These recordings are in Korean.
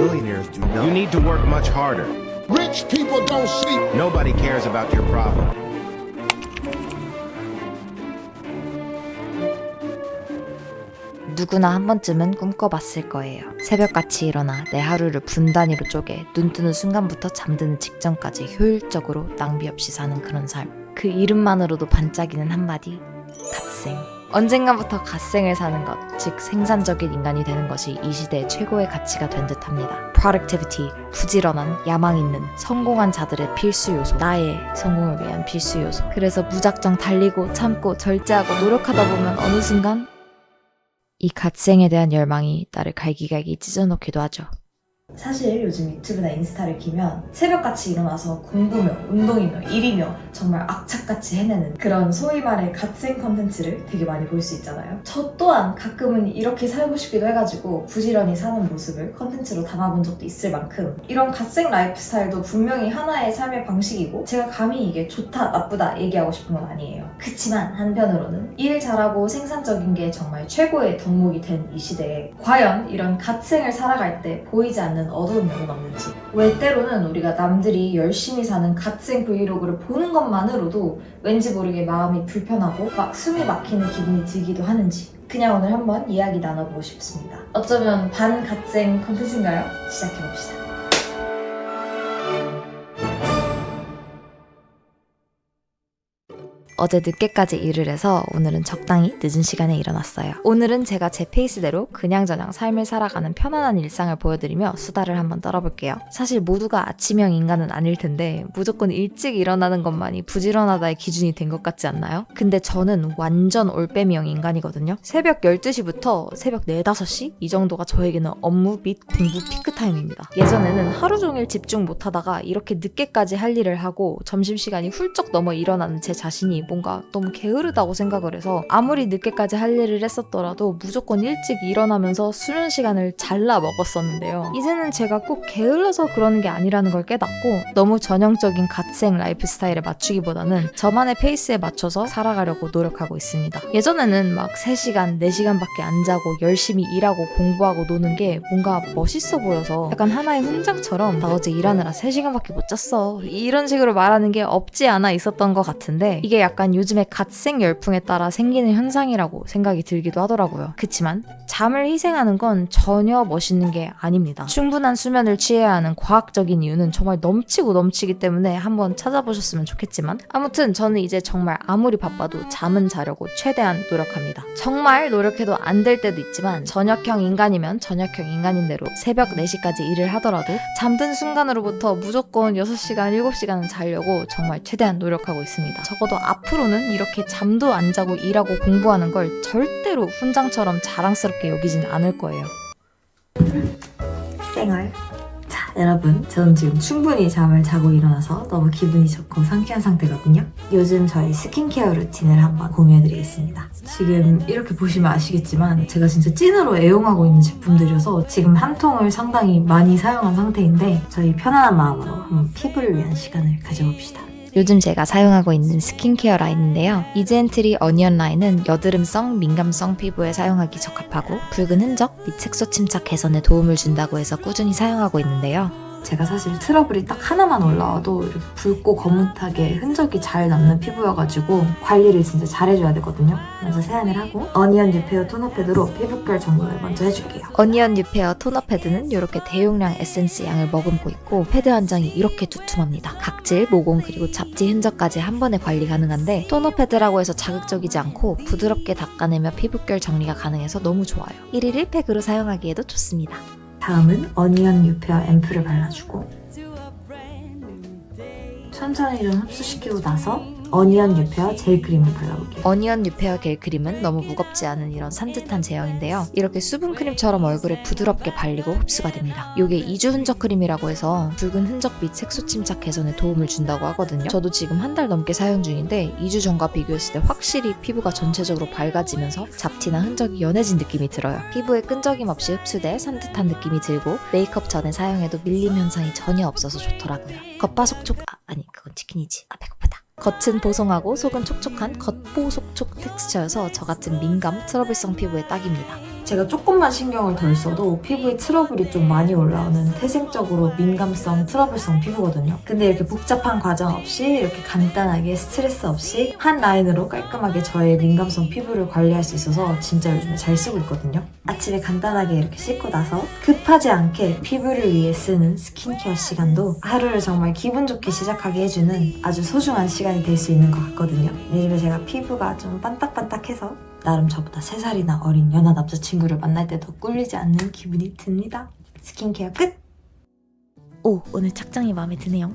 Millionaires do not. You need to work much harder. Rich people don't sleep. Nobody cares about your problem. 누구나 한 번쯤은 꿈꿔봤을 거예요. 새벽같이 일어나 내 하루를 분 단위로 쪼개 눈 뜨는 순간부터 잠드는 직전까지 효율적으로 낭비 없이 사는 그런 삶. 그 이름만으로도 반짝이는 한마디, 갓생. 언젠가부터 갓생을 사는 것, 즉 생산적인 인간이 되는 것이 이 시대의 최고의 가치가 된 듯합니다. Productivity, 부지런한, 야망 있는, 성공한 자들의 필수 요소, 나의 성공을 위한 필수 요소. 그래서 무작정 달리고 참고 절제하고 노력하다 보면 어느 순간 이 갓생에 대한 열망이 나를 갈기갈기 찢어놓기도 하죠. 사실 요즘 유튜브나 인스타를 키면 새벽같이 일어나서 공부며 운동이며 일이며 정말 악착같이 해내는 그런 소위 말해 갓생 컨텐츠를 되게 많이 볼 수 있잖아요. 저 또한 가끔은 이렇게 살고 싶기도 해가지고 부지런히 사는 모습을 컨텐츠로 담아본 적도 있을 만큼 이런 갓생 라이프 스타일도 분명히 하나의 삶의 방식이고 제가 감히 이게 좋다 나쁘다 얘기하고 싶은 건 아니에요. 그치만 한편으로는 일 잘하고 생산적인 게 정말 최고의 덕목이 된 이 시대에 과연 이런 갓생을 살아갈 때 보이지 않는 어두운 면은 없는지, 왜 때로는 우리가 남들이 열심히 사는 갓생 브이로그를 보는 것만으로도 왠지 모르게 마음이 불편하고 막 숨이 막히는 기분이 들기도 하는지 그냥 오늘 한번 이야기 나눠보고 싶습니다. 어쩌면 반 갓생 컨텐츠인가요? 시작해봅시다. 어제 늦게까지 일을 해서 오늘은 적당히 늦은 시간에 일어났어요. 오늘은 제가 제 페이스대로 그냥저냥 삶을 살아가는 편안한 일상을 보여드리며 수다를 한번 떨어볼게요. 사실 모두가 아침형 인간은 아닐 텐데 무조건 일찍 일어나는 것만이 부지런하다의 기준이 된 것 같지 않나요? 근데 저는 완전 올빼미형 인간이거든요. 새벽 12시부터 새벽 4, 5시? 이 정도가 저에게는 업무 및 공부 피크타임입니다. 예전에는 하루 종일 집중 못하다가 이렇게 늦게까지 할 일을 하고 점심시간이 훌쩍 넘어 일어나는 제 자신이 뭔가 너무 게으르다고 생각을 해서 아무리 늦게까지 할 일을 했었더라도 무조건 일찍 일어나면서 수면 시간을 잘라 먹었었는데요. 이제는 제가 꼭 게을러서 그러는 게 아니라는 걸 깨닫고 너무 전형적인 갓생 라이프 스타일에 맞추기보다는 저만의 페이스에 맞춰서 살아가려고 노력하고 있습니다. 예전에는 막 3시간, 4시간밖에 안 자고 열심히 일하고 공부하고 노는 게 뭔가 멋있어 보여서 약간 하나의 훈장처럼 나 어제 일하느라 3시간밖에 못 잤어 이런 식으로 말하는 게 없지 않아 있었던 것 같은데 이게 약간 요즘에 갓생 열풍에 따라 생기는 현상이라고 생각이 들기도 하더라고요. 그치만 잠을 희생하는 건 전혀 멋있는 게 아닙니다. 충분한 수면을 취해야 하는 과학적인 이유는 정말 넘치고 넘치기 때문에 한번 찾아보셨으면 좋겠지만 아무튼 저는 이제 정말 아무리 바빠도 잠은 자려고 최대한 노력합니다. 정말 노력해도 안 될 때도 있지만 저녁형 인간이면 저녁형 인간인 대로 새벽 4시까지 일을 하더라도 잠든 순간으로부터 무조건 6시간, 7시간은 자려고 정말 최대한 노력하고 있습니다. 적어도 앞으로는 이렇게 잠도 안 자고 일하고 공부하는 걸 절대로 훈장처럼 자랑스럽게 여기진 않을 거예요. 생얼. 자, 여러분, 저는 지금 충분히 잠을 자고 일어나서 너무 기분이 좋고 상쾌한 상태거든요. 요즘 저의 스킨케어 루틴을 한번 공유해드리겠습니다. 지금 이렇게 보시면 아시겠지만 제가 진짜 찐으로 애용하고 있는 제품들이어서 지금 한 통을 상당히 많이 사용한 상태인데 저희 편안한 마음으로 한번 피부를 위한 시간을 가져봅시다. 요즘 제가 사용하고 있는 스킨케어 라인인데요. 이즈엔트리 어니언 라인은 여드름성, 민감성 피부에 사용하기 적합하고 붉은 흔적 및 색소 침착 개선에 도움을 준다고 해서 꾸준히 사용하고 있는데요. 제가 사실 트러블이 딱 하나만 올라와도 이렇게 붉고 거뭇하게 흔적이 잘 남는 피부여가지고 관리를 진짜 잘해줘야 되거든요. 먼저 세안을 하고 어니언 뉴페어 토너 패드로 피부결 정돈을 먼저 해줄게요. 어니언 뉴페어 토너 패드는 이렇게 대용량 에센스 양을 머금고 있고 패드 한 장이 이렇게 두툼합니다. 각질, 모공 그리고 잡티 흔적까지 한 번에 관리 가능한데 토너 패드라고 해서 자극적이지 않고 부드럽게 닦아내며 피부결 정리가 가능해서 너무 좋아요. 1일 1팩으로 사용하기에도 좋습니다. 다음은 어니언 뉴페어 앰플을 발라주고 천천히 좀 흡수시키고 나서 어니언 뉴페어 젤 크림을 발라볼게요. 어니언 뉴페어 겔 크림은 너무 무겁지 않은 이런 산뜻한 제형인데요. 이렇게 수분 크림처럼 얼굴에 부드럽게 발리고 흡수가 됩니다. 이게 이주 흔적 크림이라고 해서 붉은 흔적 및 색소 침착 개선에 도움을 준다고 하거든요. 저도 지금 한 달 넘게 사용 중인데 2주 전과 비교했을 때 확실히 피부가 전체적으로 밝아지면서 잡티나 흔적이 연해진 느낌이 들어요. 피부에 끈적임 없이 흡수돼 산뜻한 느낌이 들고 메이크업 전에 사용해도 밀림 현상이 전혀 없어서 좋더라고요. 겉바속촉 아니 그건 치킨이지. 배고프다. 겉은 보송하고 속은 촉촉한 겉보속촉 텍스처여서 저같은 민감 트러블성 피부에 딱입니다. 제가 조금만 신경을 덜 써도 피부에 트러블이 좀 많이 올라오는 태생적으로 민감성, 트러블성 피부거든요. 근데 이렇게 복잡한 과정 없이 이렇게 간단하게 스트레스 없이 한 라인으로 깔끔하게 저의 민감성 피부를 관리할 수 있어서 진짜 요즘에 잘 쓰고 있거든요. 아침에 간단하게 이렇게 씻고 나서 급하지 않게 피부를 위해 쓰는 스킨케어 시간도 하루를 정말 기분 좋게 시작하게 해주는 아주 소중한 시간이 될 수 있는 것 같거든요. 요즘에 제가 피부가 좀 반딱반딱해서 나름 저보다 3살이나 어린 연하 남자친구를 만날 때 더 꿀리지 않는 기분이 듭니다. 스킨케어 끝! 오, 오늘 착장이 마음에 드네요.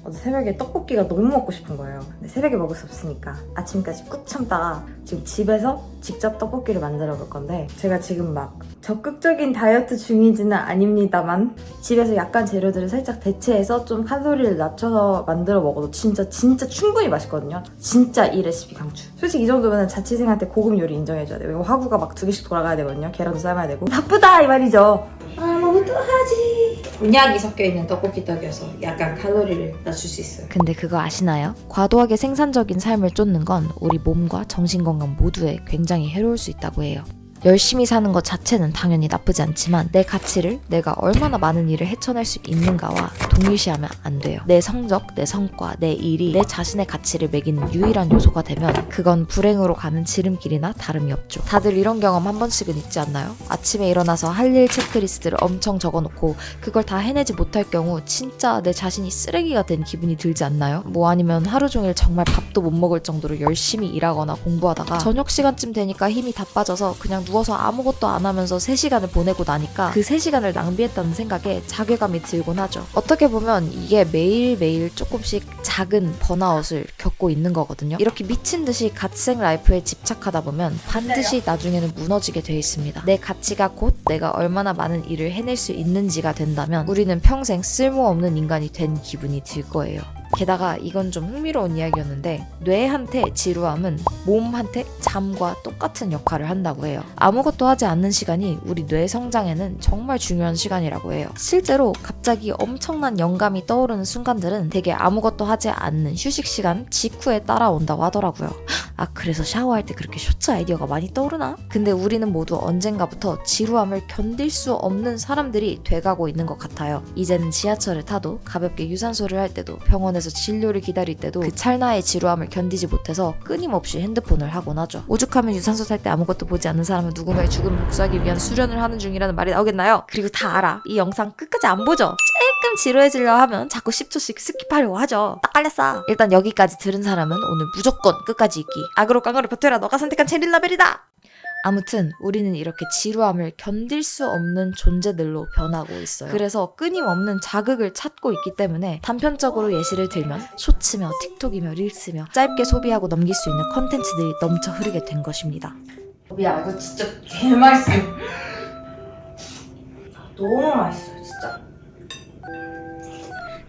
어제 새벽에 떡볶이가 너무 먹고 싶은 거예요. 근데 새벽에 먹을 수 없으니까 아침까지 꾹 참다가 지금 집에서 직접 떡볶이를 만들어 볼 건데, 제가 지금 막 적극적인 다이어트 중이지는 아닙니다만 집에서 약간 재료들을 살짝 대체해서 좀 칼로리를 낮춰서 만들어 먹어도 진짜 충분히 맛있거든요. 진짜 이 레시피 강추. 솔직히 이 정도면 자취생한테 고급 요리 인정해줘야 돼요. 화구가 막 2개씩 돌아가야 되거든요. 계란도 삶아야 되고. 바쁘다 이 말이죠. 뭐부터 하지? 곤약이 섞여있는 떡볶이 떡이어서 약간 칼로리를 낮출 수 있어요. 근데 그거 아시나요? 과도하게 생산적인 삶을 쫓는 건 우리 몸과 정신건강 모두에 굉장히 해로울 수 있다고 해요. 열심히 사는 것 자체는 당연히 나쁘지 않지만 내 가치를 내가 얼마나 많은 일을 헤쳐낼 수 있는가와 동일시하면 안 돼요. 내 성적, 내 성과, 내 일이 내 자신의 가치를 매기는 유일한 요소가 되면 그건 불행으로 가는 지름길이나 다름이 없죠. 다들 이런 경험 한 번씩은 있지 않나요? 아침에 일어나서 할 일 체크리스트를 엄청 적어놓고 그걸 다 해내지 못할 경우 진짜 내 자신이 쓰레기가 된 기분이 들지 않나요? 뭐 아니면 하루 종일 정말 밥도 못 먹을 정도로 열심히 일하거나 공부하다가 저녁 시간쯤 되니까 힘이 다 빠져서 그냥 누워서 아무것도 안 하면서 3시간을 보내고 나니까 그 3시간을 낭비했다는 생각에 자괴감이 들곤 하죠. 어떻게 보면 이게 매일매일 조금씩 작은 번아웃을 겪고 있는 거거든요. 이렇게 미친 듯이 갓생 라이프에 집착하다 보면 반드시 나중에는 무너지게 돼 있습니다. 내 가치가 곧 내가 얼마나 많은 일을 해낼 수 있는지가 된다면 우리는 평생 쓸모없는 인간이 된 기분이 들 거예요. 게다가 이건 좀 흥미로운 이야기였는데, 뇌한테 지루함은 몸한테 잠과 똑같은 역할을 한다고 해요. 아무것도 하지 않는 시간이 우리 뇌 성장에는 정말 중요한 시간이라고 해요. 실제로 갑자기 엄청난 영감이 떠오르는 순간들은 되게 아무것도 하지 않는 휴식 시간 직후에 따라온다고 하더라고요. 아, 그래서 샤워할 때 그렇게 쇼츠 아이디어가 많이 떠오르나? 근데 우리는 모두 언젠가부터 지루함을 견딜 수 없는 사람들이 돼가고 있는 것 같아요. 이제는 지하철을 타도 가볍게 유산소를 할 때도 병원에서 진료를 기다릴 때도 그 찰나의 지루함을 견디지 못해서 끊임없이 핸드폰을 하곤 하죠. 오죽하면 유산소 탈 때 아무것도 보지 않는 사람은 누군가의 죽음을 복수하기 위한 수련을 하는 중이라는 말이 나오겠나요? 그리고 다 알아. 이 영상 끝까지 안 보죠? 조금 지루해지려 하면 자꾸 10초씩 스킵하려고 하죠. 딱 걸렸어. 일단 여기까지 들은 사람은 오늘 무조건 끝까지 읽기. 악으로 깡으로 버텨라. 너가 선택한 체릴라벨이다. 아무튼 우리는 이렇게 지루함을 견딜 수 없는 존재들로 변하고 있어요. 그래서 끊임없는 자극을 찾고 있기 때문에 단편적으로 예시를 들면 쇼츠며 틱톡이며 릴스며 짧게 소비하고 넘길 수 있는 컨텐츠들이 넘쳐 흐르게 된 것입니다. 야, 이거 진짜 개맛있어요. 너무 맛있어요, 진짜.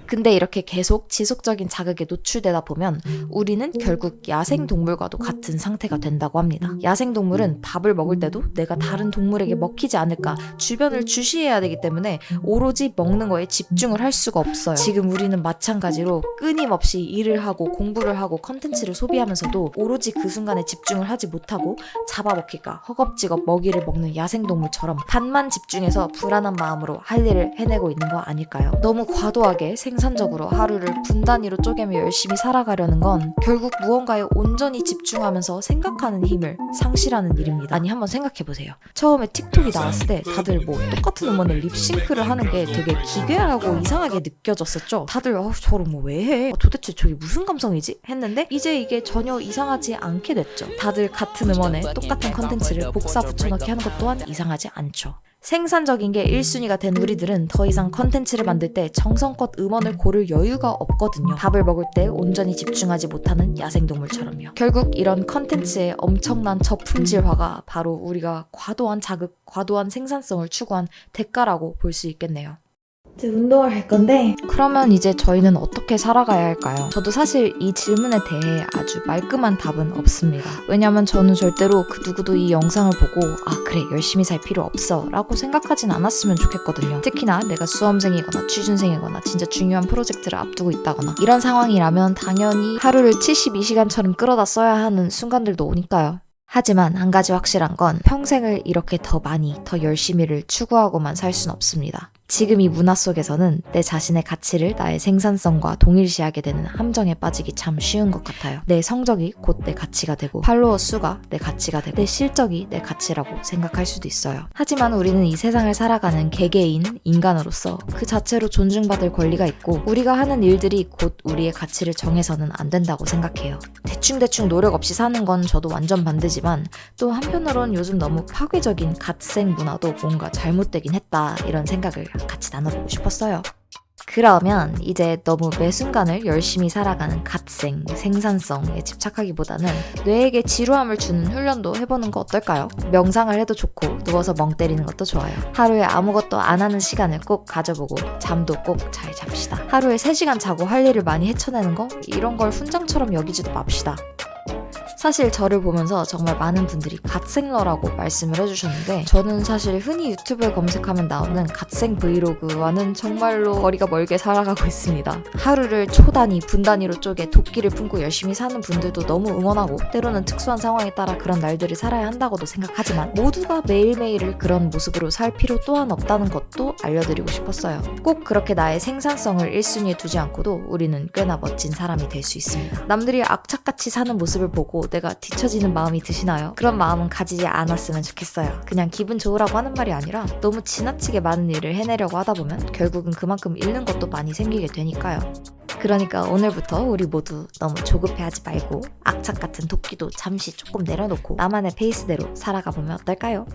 근데 이렇게 계속 지속적인 자극에 노출되다 보면 우리는 결국 야생동물과도 같은 상태가 된다고 합니다. 야생동물은 밥을 먹을 때도 내가 다른 동물에게 먹히지 않을까 주변을 주시해야 되기 때문에 오로지 먹는 거에 집중을 할 수가 없어요. 지금 우리는 마찬가지로 끊임없이 일을 하고 공부를 하고 컨텐츠를 소비하면서도 오로지 그 순간에 집중을 하지 못하고 잡아먹힐까 허겁지겁 먹이를 먹는 야생동물처럼 반만 집중해서 불안한 마음으로 할 일을 해내고 있는 거 아닐까요? 너무 과도하게 생산적으로 하루를 분단위로 쪼개며 열심히 살아가려는 건 결국 무언가에 온전히 집중하면서 생각하는 힘을 상실하는 일입니다. 아니, 한번 생각해보세요. 처음에 틱톡이 나왔을 때 다들 뭐 똑같은 음원을 립싱크를 하는 게 되게 기괴하고 이상하게 느껴졌었죠. 다들 저런 뭐 왜 해? 도대체 저게 무슨 감성이지? 했는데 이제 이게 전혀 이상하지 않게 됐죠. 다들 같은 음원에 똑같은 컨텐츠를 복사 붙여넣기 하는 것 또한 이상하지 않죠. 생산적인 게 1순위가 된 우리들은 더 이상 컨텐츠를 만들 때 정성껏 음원을 고를 여유가 없거든요. 밥을 먹을 때 온전히 집중하지 못하는 야생동물처럼요. 결국 이런 컨텐츠의 엄청난 저품질화가 바로 우리가 과도한 자극, 과도한 생산성을 추구한 대가라고 볼 수 있겠네요. 이제 운동을 할 건데, 그러면 이제 저희는 어떻게 살아가야 할까요? 저도 사실 이 질문에 대해 아주 말끔한 답은 없습니다. 왜냐면 저는 절대로 그 누구도 이 영상을 보고 아 그래 열심히 살 필요 없어 라고 생각하진 않았으면 좋겠거든요. 특히나 내가 수험생이거나 취준생이거나 진짜 중요한 프로젝트를 앞두고 있다거나 이런 상황이라면 당연히 하루를 72시간처럼 끌어다 써야 하는 순간들도 오니까요. 하지만 한 가지 확실한 건 평생을 이렇게 더 많이, 더 열심히를 추구하고만 살 순 없습니다. 지금 이 문화 속에서는 내 자신의 가치를 나의 생산성과 동일시하게 되는 함정에 빠지기 참 쉬운 것 같아요. 내 성적이 곧 내 가치가 되고 팔로워 수가 내 가치가 되고 내 실적이 내 가치라고 생각할 수도 있어요. 하지만 우리는 이 세상을 살아가는 개개인 인간으로서 그 자체로 존중받을 권리가 있고 우리가 하는 일들이 곧 우리의 가치를 정해서는 안 된다고 생각해요. 대충 노력 없이 사는 건 저도 완전 반대지만 또 한편으론 요즘 너무 파괴적인 갓생 문화도 뭔가 잘못되긴 했다 이런 생각을 같이 나눠보고 싶었어요. 그러면 이제 너무 매 순간을 열심히 살아가는 갓생, 생산성에 집착하기보다는 뇌에게 지루함을 주는 훈련도 해보는 거 어떨까요? 명상을 해도 좋고 누워서 멍 때리는 것도 좋아요. 하루에 아무것도 안 하는 시간을 꼭 가져보고 잠도 꼭 잘 잡시다. 하루에 3시간 자고 할 일을 많이 헤쳐내는 거? 이런 걸 훈장처럼 여기지도 맙시다. 사실 저를 보면서 정말 많은 분들이 갓생러라고 말씀을 해주셨는데 저는 사실 흔히 유튜브에 검색하면 나오는 갓생 브이로그와는 정말로 거리가 멀게 살아가고 있습니다. 하루를 초 단위, 분 단위로 쪼개 도끼를 품고 열심히 사는 분들도 너무 응원하고 때로는 특수한 상황에 따라 그런 날들을 살아야 한다고도 생각하지만 모두가 매일매일을 그런 모습으로 살 필요 또한 없다는 것도 알려드리고 싶었어요. 꼭 그렇게 나의 생산성을 1순위에 두지 않고도 우리는 꽤나 멋진 사람이 될 수 있습니다. 남들이 악착같이 사는 모습을 보고 내가 뒤처지는 마음이 드시나요? 그런 마음은 가지지 않았으면 좋겠어요. 그냥 기분 좋으라고 하는 말이 아니라 너무 지나치게 많은 일을 해내려고 하다 보면 결국은 그만큼 잃는 것도 많이 생기게 되니까요. 그러니까 오늘부터 우리 모두 너무 조급해하지 말고 악착 같은 도끼도 잠시 조금 내려놓고 나만의 페이스대로 살아가 보면 어떨까요?